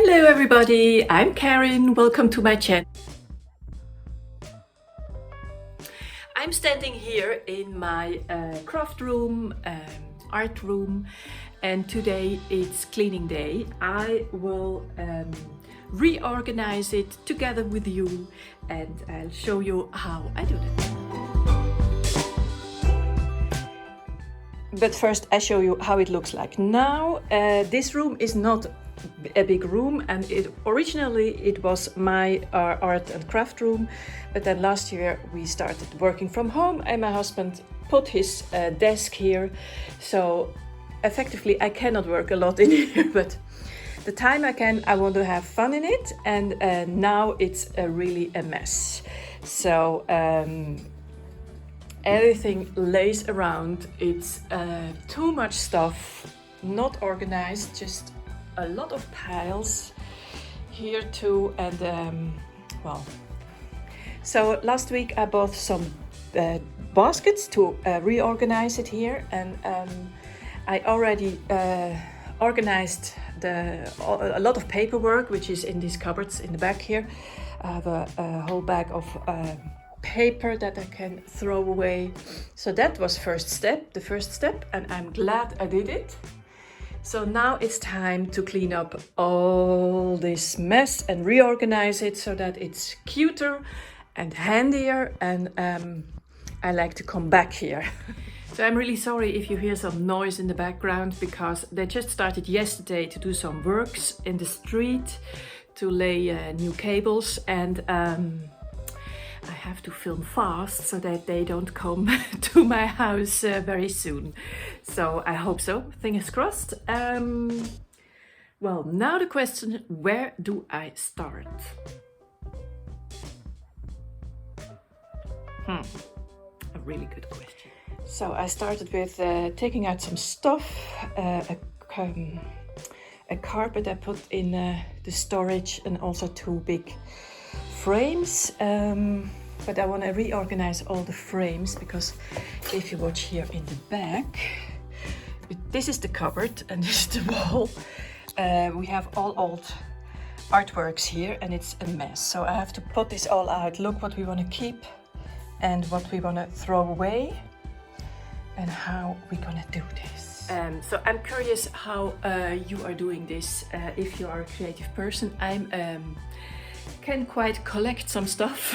Hello everybody, I'm Karen, welcome to my channel. I'm standing here in my craft room, art room, and today it's cleaning day. I will reorganize it together with you and I'll show you how I do that. But first I show you how it looks like now. This room is not a big room, and originally it was my art and craft room, but then last year we started working from home and my husband put his desk here, so effectively I cannot work a lot in here, but the time I can, I want to have fun in it, and now it's really a mess. So everything lays around, it's too much stuff, not organized, just a lot of piles here too. And well, so last week I bought some baskets to reorganize it here, and I already organized a lot of paperwork which is in these cupboards in the back here. I have a whole bag of paper that I can throw away. So that was the first step, and I'm glad I did it. So now it's time to clean up all this mess and reorganize it so that it's cuter and handier, and I like to come back here. So I'm really sorry if you hear some noise in the background, because they just started yesterday to do some works in the street to lay new cables, and I have to film fast so that they don't come to my house very soon. So I hope so, fingers crossed. Well, now the question, where do I start? A really good question. So I started with taking out some stuff, a carpet I put in the storage, and also two big frames, but I want to reorganize all the frames, because if you watch here in the back, this is the cupboard and this is the wall. We have all old artworks here and it's a mess, so I have to put this all out, look what we want to keep and what we want to throw away and how we're gonna do this. So I'm curious how you are doing this. If you are a creative person, can quite collect some stuff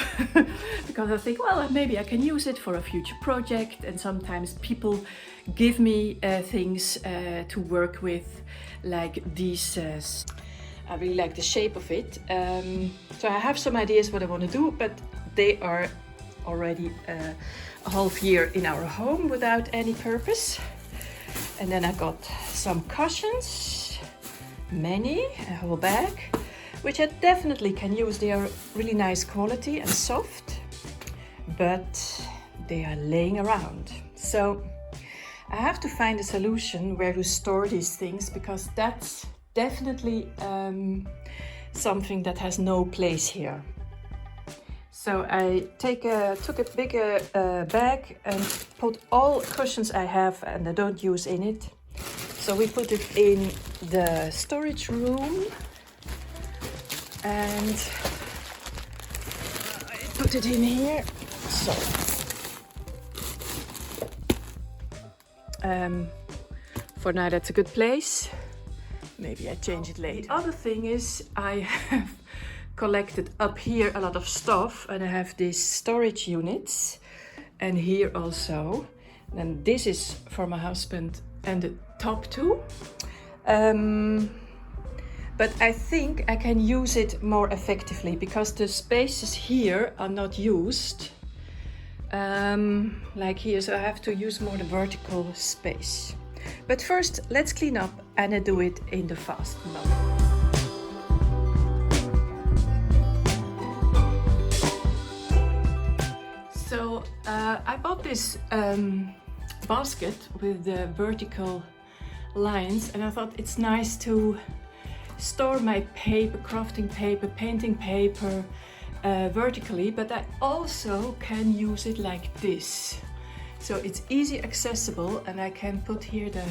because I think, well, maybe I can use it for a future project, and sometimes people give me things to work with, like these. I really like the shape of it, so I have some ideas what I want to do, but they are already a half year in our home without any purpose. And then I got some cushions, many, a whole bag, which I definitely can use. They are really nice quality and soft, but they are laying around. So I have to find a solution where to store these things, because that's definitely something that has no place here. So I took a bigger bag and put all cushions I have and I don't use in it. So we put it in the storage room, and I put it in here. So for now that's a good place. Maybe I change it later. The other thing is, I have collected up here a lot of stuff, and I have these storage units, and here also. And this is for my husband, and the top two. But I think I can use it more effectively, because the spaces here are not used, like here, so I have to use more the vertical space. But first, let's clean up, and I do it in the fast mode. So I bought this basket with the vertical lines, and I thought it's nice to store my paper, crafting paper, painting paper vertically, but I also can use it like this. So it's easy accessible, and I can put here the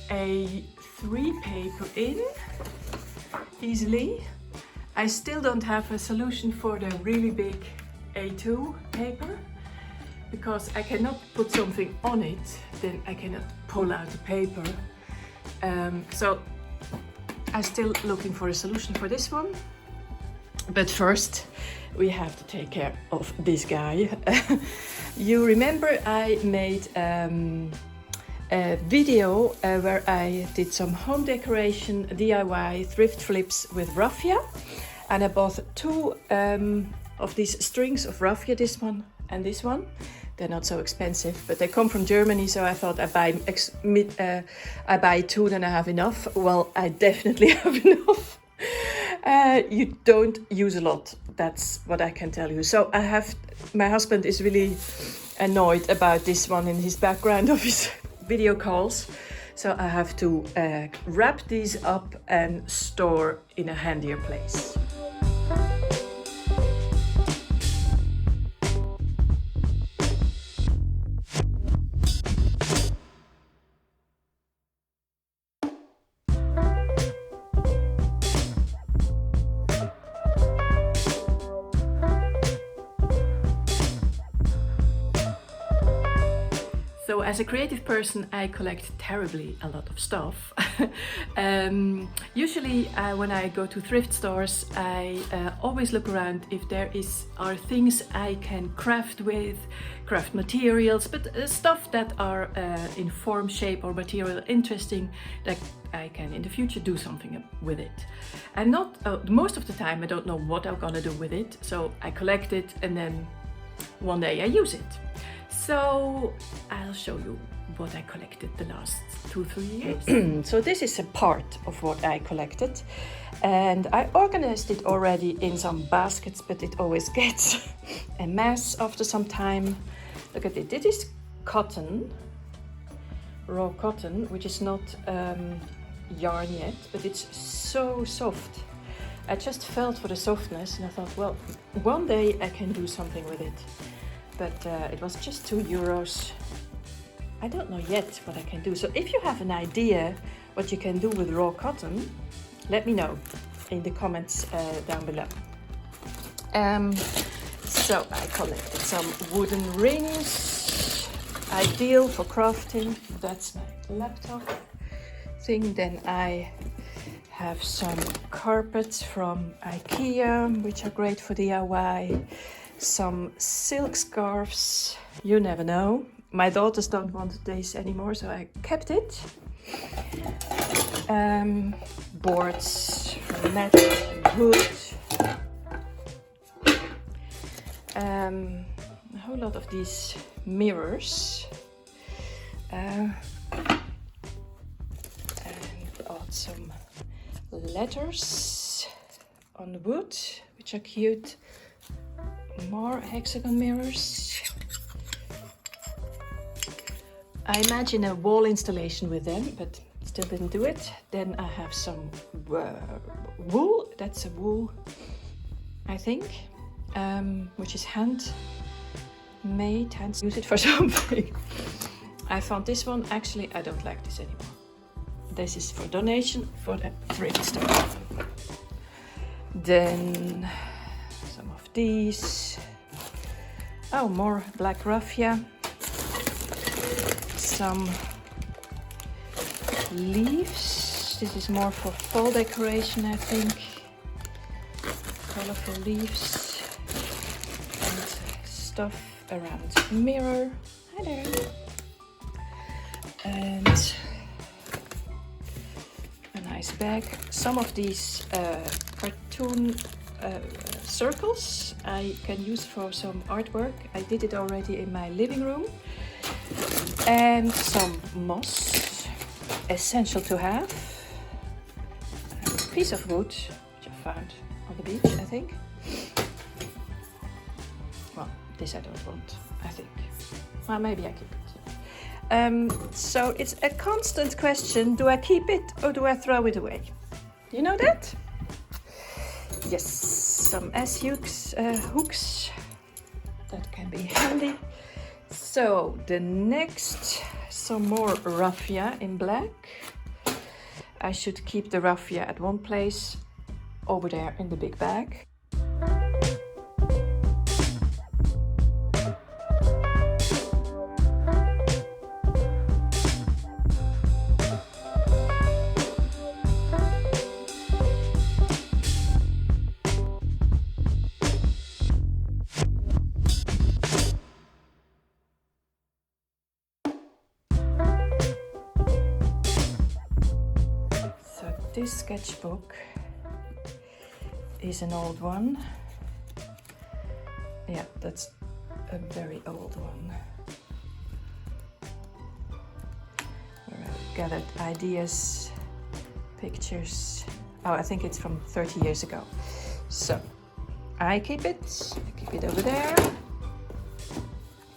A3 paper in, easily. I still don't have a solution for the really big A2 paper, because I cannot put something on it, then I cannot pull out the paper. So I'm still looking for a solution for this one. But first, we have to take care of this guy. You remember I made a video where I did some home decoration DIY thrift flips with raffia, and I bought two of these strings of raffia, this one and this one. They're not so expensive, but they come from Germany, so I thought I buy two, then I have enough. Well, I definitely have enough. You don't use a lot, that's what I can tell you. So my husband is really annoyed about this one in his background of his video calls. So I have to wrap these up and store in a handier place. So as a creative person, I collect terribly a lot of stuff. Usually when I go to thrift stores, I always look around if there are things I can craft with, craft materials, but stuff that are in form, shape or material interesting that I can in the future do something with it. And most of the time I don't know what I'm gonna do with it, so I collect it and then one day I use it. So I'll show you what I collected the last 2-3 years. So this is a part of what I collected, and I organized it already in some baskets, but it always gets a mess after some time. Look at it. This is cotton, raw cotton, which is not yarn yet, but it's so soft. I just felt for the softness and I thought, well, one day I can do something with it. But it was just €2. I don't know yet what I can do. So if you have an idea what you can do with raw cotton, let me know in the comments down below. So I collected some wooden rings, ideal for crafting. That's my laptop thing. Then I have some carpets from IKEA, which are great for DIY. Some silk scarves, you never know. My daughters don't want this anymore, so I kept it. Boards from net, wood. A whole lot of these mirrors. And bought some letters on wood, which are cute. More hexagon mirrors. I imagine a wall installation with them, but still didn't do it. Then I have some wool. That's a wool, I think, which is hand use it for something. I found this one. Actually, I don't like this anymore. This is for donation for the thrift store. Then some of these. Oh, more black raffia. Some leaves. This is more for fall decoration, I think. Colorful leaves and stuff around mirror. Hi there. And a nice bag. Some of these cartoon circles I can use for some artwork. I did it already in my living room. And some moss, essential to have. A piece of wood, which I found on the beach, I think. Well, this I don't want, I think. Well, maybe I keep it. So it's a constant question, do I keep it or do I throw it away? You know that? Yes, some S-hooks, that can be handy. So the next, some more raffia in black. I should keep the raffia at one place over there in the big bag. This sketchbook is an old one. Yeah, that's a very old one. Where I gathered ideas, pictures. Oh, I think it's from 30 years ago. So I keep it over there.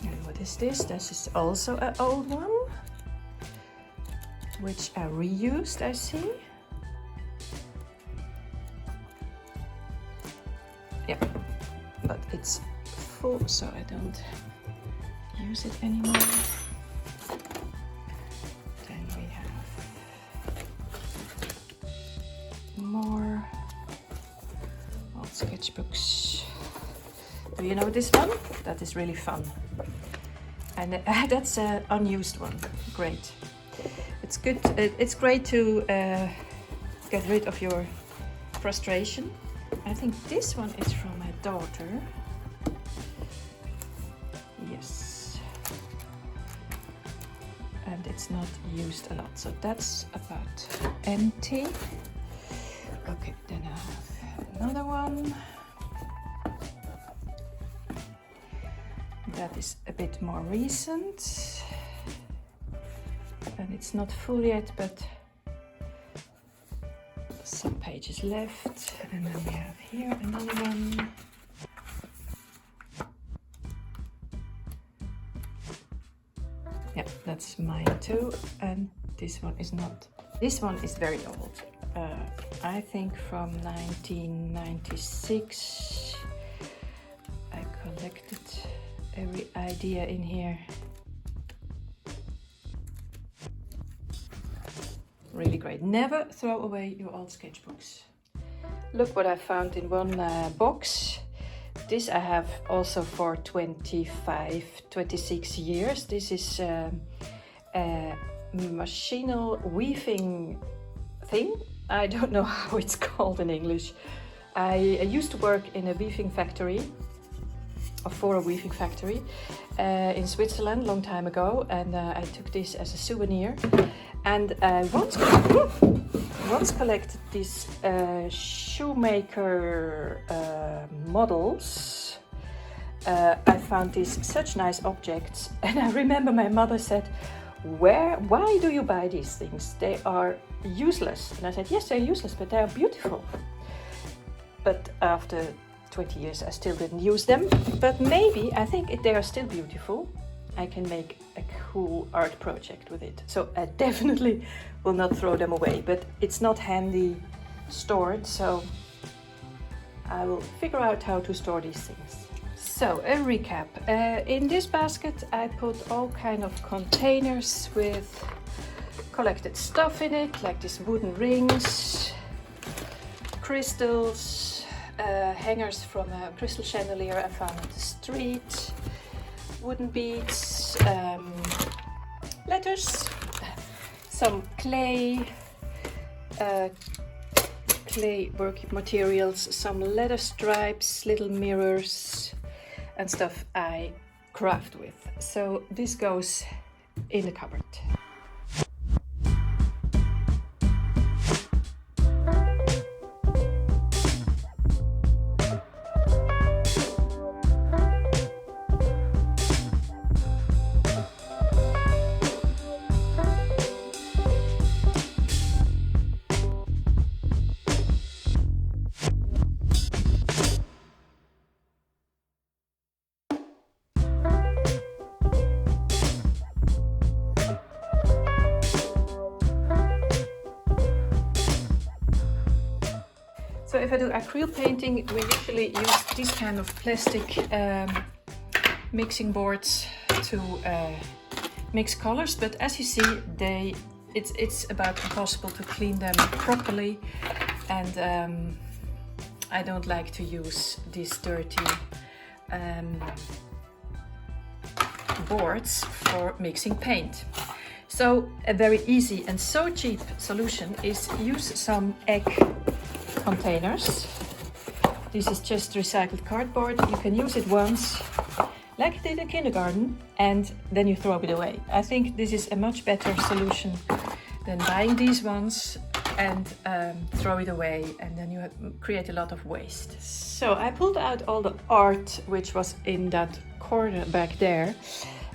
And what is this? This is also an old one, which I reused, I see. Yeah, but it's full, so I don't use it anymore. Then we have more old sketchbooks. Do you know this one? That is really fun. And that's an unused one. Great. It's good. It's great to get rid of your frustration. I think this one is from my daughter. Yes. And it's not used a lot, so that's about empty. Okay, then I have another one. That is a bit more recent. And it's not full yet, but some pages left. And then we have here another one. Yeah, that's mine too. And this one is not. This one is very old. I think from 1996. I collected every idea in here. Really great. Never throw away your old sketchbooks. Look what I found in one box. This I have also for 25, 26 years. This is a machinal weaving thing. I don't know how it's called in English. I used to work in a weaving factory, or for a weaving factory in Switzerland a long time ago, and I took this as a souvenir. And I once collected these shoemaker models. I found these such nice objects, and I remember my mother said, why do you buy these things? They are useless. And I said, yes, they're useless, but they are beautiful. But after 20 years I still didn't use them, but maybe I think they are still beautiful. I can make a cool art project with it. So I definitely will not throw them away, but it's not handy stored, so I will figure out how to store these things. So a recap. In this basket I put all kind of containers with collected stuff in it, like these wooden rings, crystals, hangers from a crystal chandelier I found on the street, wooden beads, letters, some clay work materials, some leather stripes, little mirrors and stuff I craft with. So this goes in the cupboard. So if I do acrylic painting, we usually use this kind of plastic mixing boards to mix colors. But as you see, it's about impossible to clean them properly, and I don't like to use these dirty boards for mixing paint. So a very easy and so cheap solution is use some egg containers. This is just recycled cardboard. You can use it once, like you did in kindergarten, and then you throw it away. I think this is a much better solution than buying these ones and throw it away, and then you create a lot of waste. So I pulled out all the art which was in that corner back there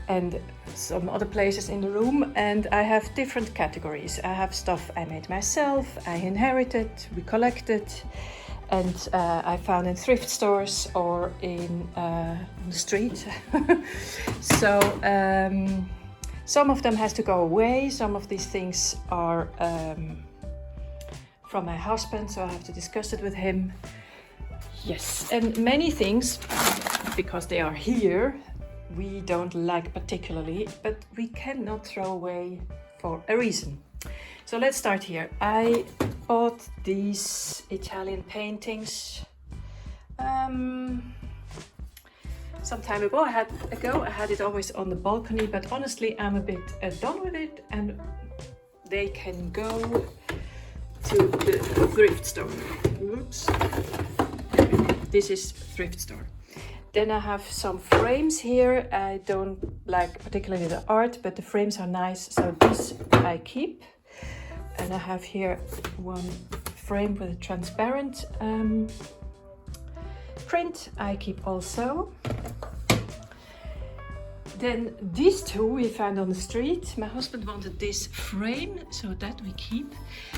and some other places in the room, and I have different categories. I have stuff I made myself, I inherited, we collected, and I found in thrift stores or in the street. So some of them has to go away. Some of these things are from my husband, so I have to discuss it with him. Yes, and many things, because they are here, we don't like particularly, but we cannot throw away for a reason. So let's start here. I bought these Italian paintings some time ago. I had it always on the balcony, but honestly I'm a bit done with it, and they can go to the thrift store. Oops. This is thrift store. Then I have some frames here. I don't like particularly the art, but the frames are nice, so this I keep. And I have here one frame with a transparent print I keep also. Then these two we found on the street. My husband wanted this frame, so that we keep.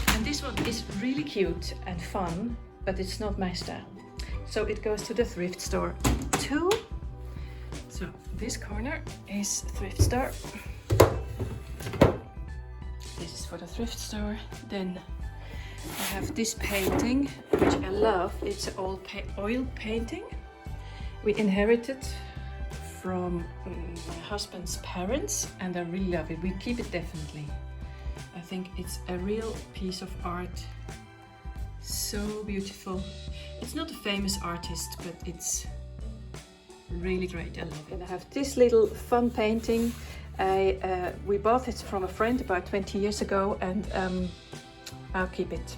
And this one is really cute and fun, but it's not my style. So it goes to the thrift store too. So this corner is thrift store. This is for the thrift store. Then I have this painting, which I love. It's an oil painting. We inherited from my husband's parents, and I really love it. We keep it definitely. I think it's a real piece of art. So beautiful. It's not a famous artist, but it's really great. I love it. And I have this little fun painting. We bought it from a friend about 20 years ago, and I'll keep it.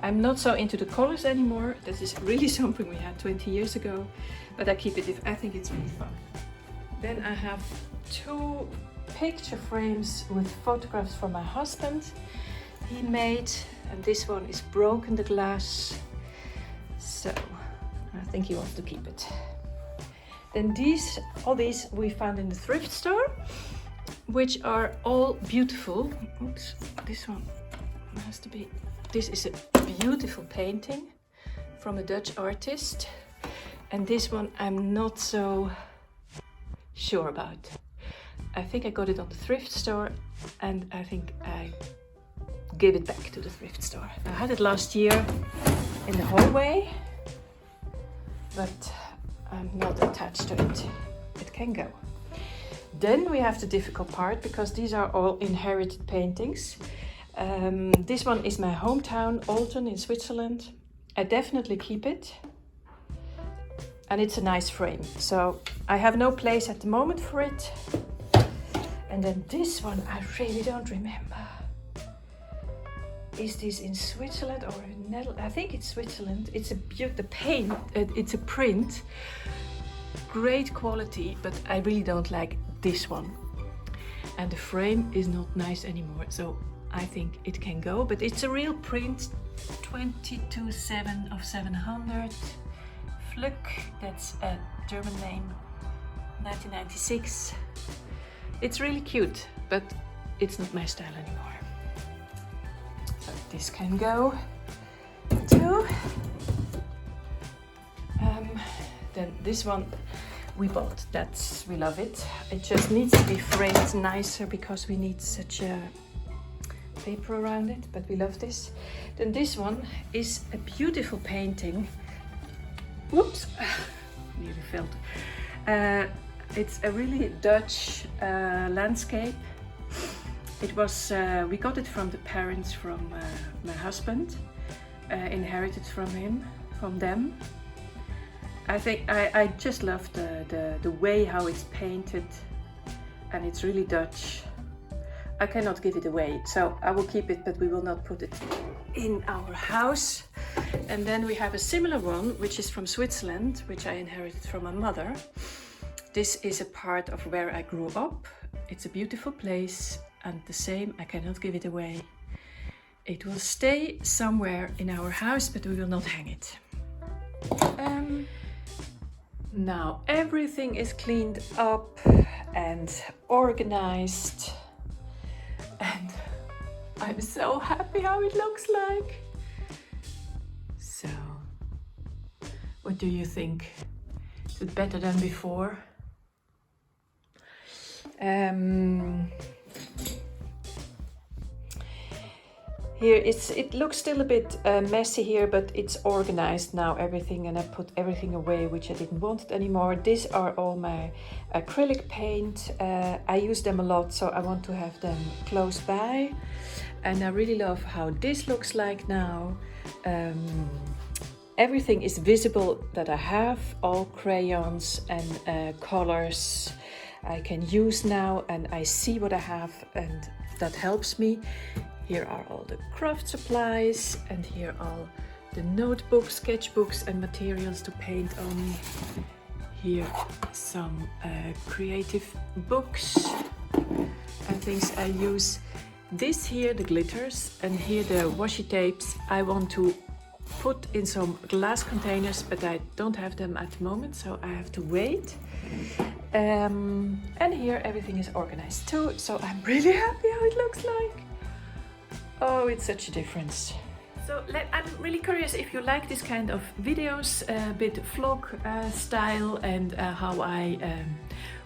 I'm not so into the colors anymore. This is really something we had 20 years ago, but I keep it if I think it's really fun. Then I have two picture frames with photographs from my husband he made, and this one is broken, the glass, so I think he wants to keep it. Then all these we found in the thrift store, which are all beautiful. Oops, this one has to be. This is a beautiful painting from a Dutch artist, and this one I'm not so sure about. I think I got it on the thrift store, and I think I gave it back to the thrift store. I had it last year in the hallway, but I'm not attached to it. It can go. Then we have the difficult part, because these are all inherited paintings. This one is my hometown, Olten in Switzerland. I definitely keep it. And it's a nice frame. So I have no place at the moment for it. And then this one, I really don't remember. Is this in Switzerland or in Netherlands? I think it's Switzerland. It's it's a print. Great quality, but I really don't like this one. And the frame is not nice anymore, so I think it can go. But it's a real print, 22/7 of 700. Fluck, that's a German name, 1996. It's really cute, but it's not my style anymore. So this can go too. Then this one we bought, we love it. It just needs to be framed nicer because we need such a paper around it, but we love this. Then this one is a beautiful painting. Whoops, nearly fell. It's a really Dutch landscape. It was, we got it from the parents from my husband, inherited from him from them. I think I just love the way how it's painted, and it's really Dutch. I cannot give it away, so I will keep it, but we will not put it in our house. And then we have a similar one, which is from Switzerland, which I inherited from my mother. This is a part of where I grew up. It's a beautiful place, and the same, I cannot give it away. It will stay somewhere in our house, but we will not hang it. Now everything is cleaned up and organized, and I'm so happy how it looks like. So, what do you think? Is it better than before? Here it looks still a bit messy here, but it's organized now, everything, and I put everything away which I didn't want it anymore. These are all my acrylic paint. I use them a lot, so I want to have them close by. And I really love how this looks like now. Everything is visible that I have, all crayons and colors I can use now, and I see what I have, and that helps me. Here are all the craft supplies, and here are the notebooks, sketchbooks and materials to paint on. Here some creative books and things I use. This here, the glitters, and here the washi tapes. I want to put in some glass containers, but I don't have them at the moment, so I have to wait. And here everything is organized too, so I'm really happy how it looks like. Oh, it's such a difference. So I'm really curious if you like this kind of videos, a bit vlog style, and how I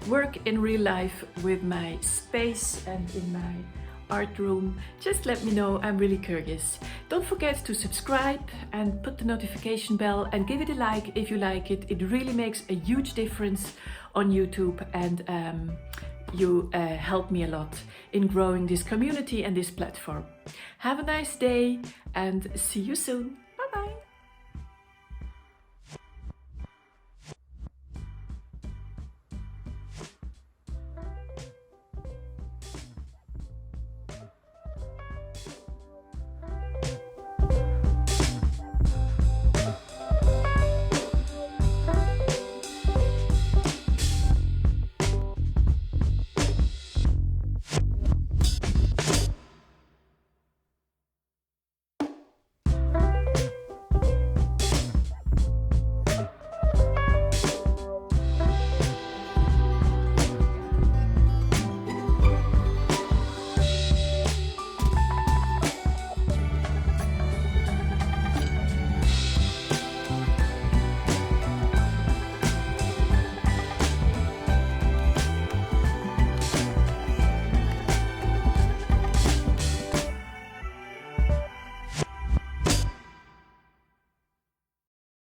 work in real life with my space and in my art room. Just let me know, I'm really curious. Don't forget to subscribe and put the notification bell and give it a like if you like it. It really makes a huge difference on YouTube, and you help me a lot in growing this community and this platform. Have a nice day and see you soon. Bye bye.